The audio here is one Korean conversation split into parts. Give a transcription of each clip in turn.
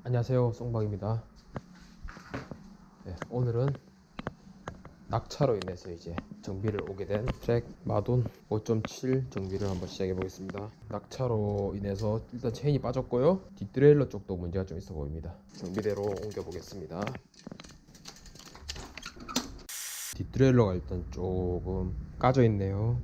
안녕하세요, 송박입니다. 네, 오늘은 낙차로 인해서 이제 정비를 오게 된 트랙 마돈 5.7 정비를 한번 시작해 보겠습니다. 낙차로 인해서 일단 체인이 빠졌고요, 뒷트레일러 쪽도 문제가 좀 있어 보입니다. 정비대로 옮겨 보겠습니다. 뒷트레일러가 일단 조금 까져 있네요.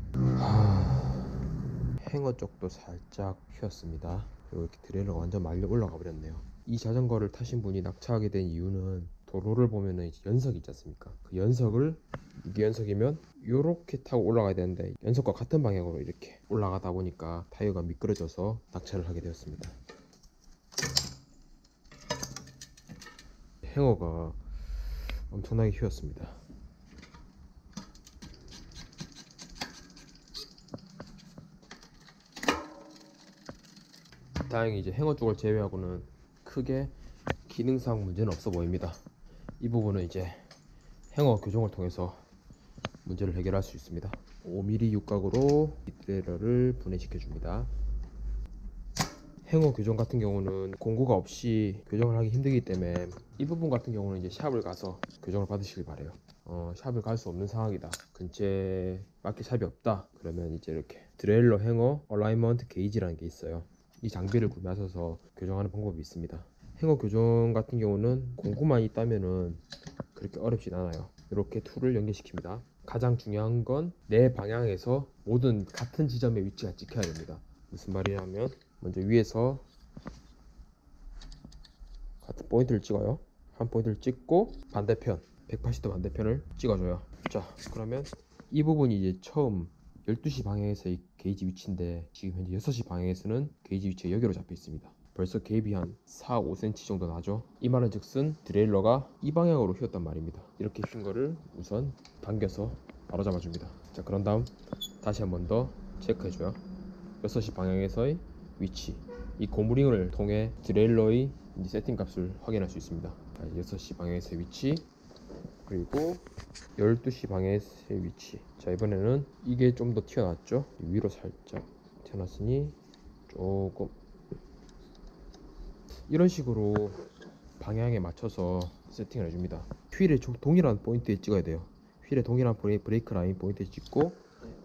행어 쪽도 살짝 휘었습니다. 그리고 이렇게 트레일러가 완전 말려 올라가 버렸네요. 이 자전거를 타신 분이 낙차하게 된 이유는 도로를 보면은 이제 연석이 있지 않습니까? 그 연석을, 이게 연석이면 이렇게 타고 올라가야 되는데 연석과 같은 방향으로 이렇게 올라가다 보니까 타이어가 미끄러져서 낙차를 하게 되었습니다. 행어가 엄청나게 휘었습니다. 다행히 이제 행어 쪽을 제외하고는 크게 기능상 문제는 없어 보입니다. 이 부분은 이제 행어 교정을 통해서 문제를 해결할 수 있습니다. 5mm 육각으로 뒷트레일러를 분해시켜 줍니다. 행어 교정 같은 경우는 공구가 없이 교정을 하기 힘들기 때문에 이 부분 같은 경우는 이제 샵을 가서 교정을 받으시길 바래요. 샵을 갈 수 없는 상황이다, 근처에 맞게 샵이 없다, 그러면 이제 이렇게 트레일러 행어 얼라이먼트 게이지라는 게 있어요. 이 장비를 구매하셔서 교정하는 방법이 있습니다. 행어 교정 같은 경우는 공구만 있다면은 그렇게 어렵진 않아요. 이렇게 툴을 연결시킵니다. 가장 중요한 건 내 방향에서 모든 같은 지점의 위치가 찍혀야 됩니다. 무슨 말이냐면 먼저 위에서 같은 포인트를 찍어요. 한 포인트를 찍고 반대편 180도 반대편을 찍어줘요. 자, 그러면 이 부분이 이제 처음 12시 방향에서의 게이지 위치인데 지금 현재 6시 방향에서는 게이지 위치가 여기로 잡혀 있습니다. 벌써 갭이 한 4, 5cm 정도 나죠. 이 말은 즉슨 트레일러가 이 방향으로 휘었단 말입니다. 이렇게 휜 거를 우선 당겨서 바로 잡아줍니다. 자, 그런 다음 다시 한 번 더 체크해줘요. 6시 방향에서의 위치, 이 고무링을 통해 트레일러의 세팅 값을 확인할 수 있습니다. 6시 방향에서의 위치, 그리고 12시 방향에서의 위치. 자, 이번에는 이게 좀 더 튀어나왔죠. 위로 살짝 튀어나왔으니 조금 이런 식으로 방향에 맞춰서 세팅을 해줍니다. 휠에 동일한 포인트에 찍어야 돼요. 휠에 동일한 브레이크 라인 포인트에 찍고,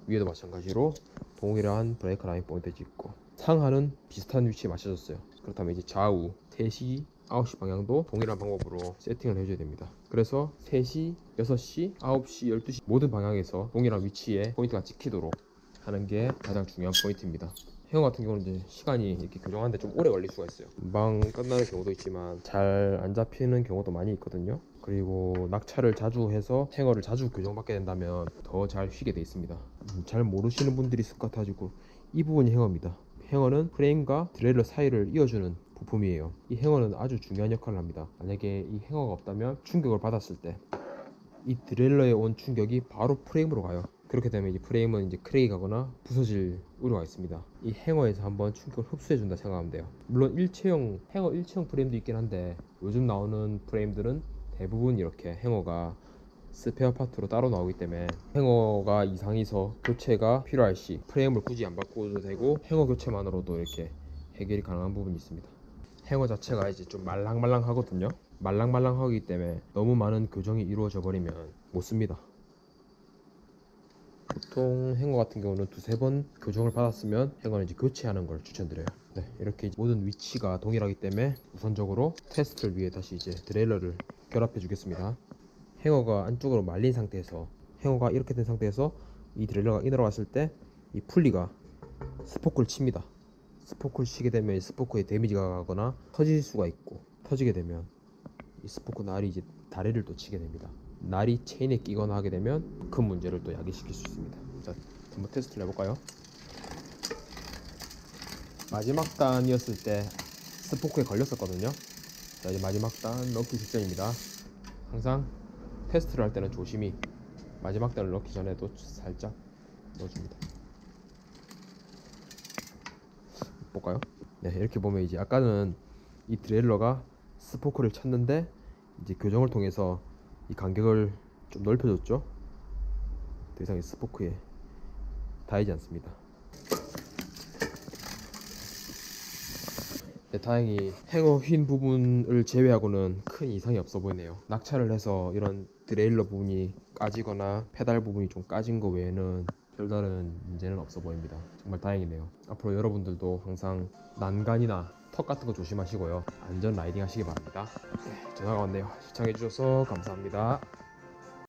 위에도 마찬가지로 동일한 브레이크 라인 포인트에 찍고, 상하는 비슷한 위치에 맞춰졌어요. 그렇다면 이제 좌우 3시, 9시 방향도 동일한 방법으로 세팅을 해줘야 됩니다. 그래서 3시, 6시, 9시, 12시 모든 방향에서 동일한 위치에 포인트가 찍히도록 하는 게 가장 중요한 포인트입니다. 행어 같은 경우는 이제 시간이 이렇게 교정하는데 좀 오래 걸릴 수가 있어요. 금방 끝나는 경우도 있지만 잘 안 잡히는 경우도 많이 있거든요. 그리고 낙차를 자주 해서 행어를 자주 교정받게 된다면 더 잘 휘게 돼 있습니다. 잘 모르시는 분들이 있을 것 같아가지고 이 부분이 행어입니다. 행어는 프레임과 트레일러 사이를 이어주는 부품이에요. 이 행어는 아주 중요한 역할을 합니다. 만약에 이 행어가 없다면 충격을 받았을 때 이 트레일러에 온 충격이 바로 프레임으로 가요. 그렇게 되면 이 프레임은 이제 크랙이 가거나 부서질 우려가 있습니다. 이 행어에서 한번 충격을 흡수해준다 생각하면 돼요. 물론 행어 일체형 프레임도 있긴 한데 요즘 나오는 프레임들은 대부분 이렇게 행어가 스페어 파트로 따로 나오기 때문에 행어가 이상해서 교체가 필요할 시 프레임을 굳이 안 바꿔도 되고 행어 교체만으로도 이렇게 해결이 가능한 부분이 있습니다. 행어 자체가 이제 좀 말랑말랑 하거든요. 말랑말랑하기 때문에 너무 많은 교정이 이루어져 버리면 못 씁니다. 보통 행어 같은 경우는 두세 번 교정을 받았으면 행어는 이제 교체하는 걸 추천드려요. 네, 이렇게 모든 위치가 동일하기 때문에 우선적으로 테스트를 위해 다시 이제 트레일러를 결합해 주겠습니다. 행어가 안쪽으로 말린 상태에서, 행어가 이렇게 된 상태에서 이 트레일러가 인으로 갔을 때 이 풀리가 스포크를 칩니다. 스포크를 치게 되면 스포크에 데미지가 가거나 터질 수가 있고, 터지게 되면 이 스포크 날이 이제 다리를 또 치게 됩니다. 날이 체인에 끼거나 하게 되면 큰 문제를 또 야기시킬 수 있습니다. 자, 한번 테스트를 해볼까요? 마지막 단이었을 때 스포크에 걸렸었거든요. 자, 이제 마지막 단 넣기 직전입니다. 항상 테스트를 할 때는 조심히 마지막 단을 넣기 전에도 살짝 넣어줍니다. 볼까요? 네, 이렇게 보면 이제 아까는 이 트레일러가 스포크를 쳤는데 이제 교정을 통해서 이 간격을 좀 넓혀줬죠. 더 이상 이 스포크에 닿이지 않습니다. 네, 다행히 행어 휜 부분을 제외하고는 큰 이상이 없어 보이네요. 낙차를 해서 이런 드레일러 부분이 까지거나 페달 부분이 좀 까진 거 외에는 별다른 문제는 없어 보입니다. 정말 다행이네요. 앞으로 여러분들도 항상 난간이나 턱 같은 거 조심하시고요. 안전 라이딩 하시기 바랍니다. 네, 전화가 왔네요. 시청해주셔서 감사합니다.